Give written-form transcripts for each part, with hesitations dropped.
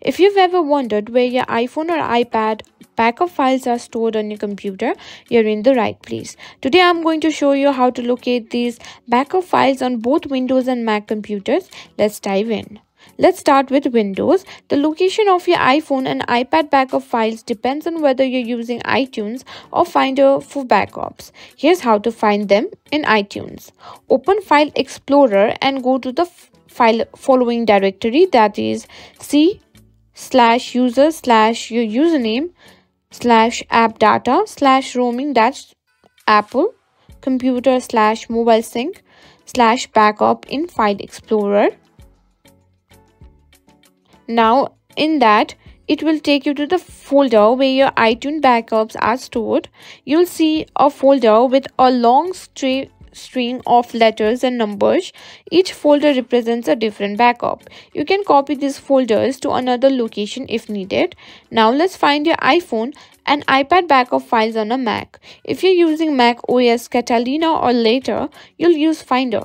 If you've ever wondered where your iPhone or iPad backup files are stored on your computer, you're in the right place. Today I'm going to show you how to locate these backup files on both Windows and Mac computers. Let's dive in. Let's start with Windows. The location of your iPhone and iPad backup files depends on whether you're using iTunes or Finder for backups. Here's how to find them in iTunes. Open File Explorer and go to the file following directory, that is c/user/your username /app data/roaming-apple computer/mobile sync/backup in File Explorer. Now in that, it will take you to the folder where your iTunes backups are stored. You'll see a folder with a long string of letters and numbers. Each folder represents a different backup. You can copy these folders to another location if needed. Now let's find your iPhone and iPad backup files on a Mac. If you're using macOS Catalina or later, you'll use Finder.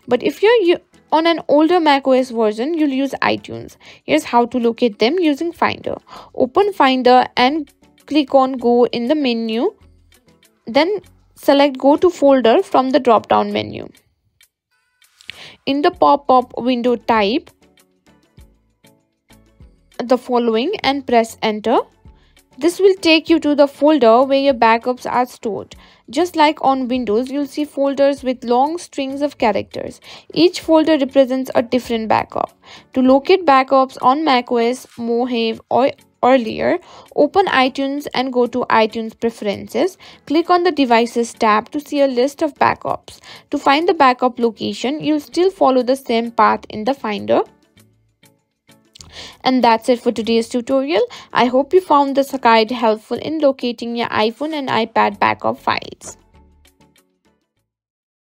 But if you're on an older macOS version, you'll use iTunes. Here's how to locate them using Finder. Open Finder and click on Go in the menu. Then select Go to Folder from the drop-down menu. In the pop-up window, type the following and press Enter. This will take you to the folder where your backups are stored. Just like on Windows, you'll see folders with long strings of characters. Each folder represents a different backup. To locate backups on macOS, Mojave or earlier, open iTunes and go to iTunes Preferences. Click on the Devices tab to see a list of backups. To find the backup location, you'll still follow the same path in the Finder. And that's it for today's tutorial. I hope you found this guide helpful in locating your iPhone and iPad backup files.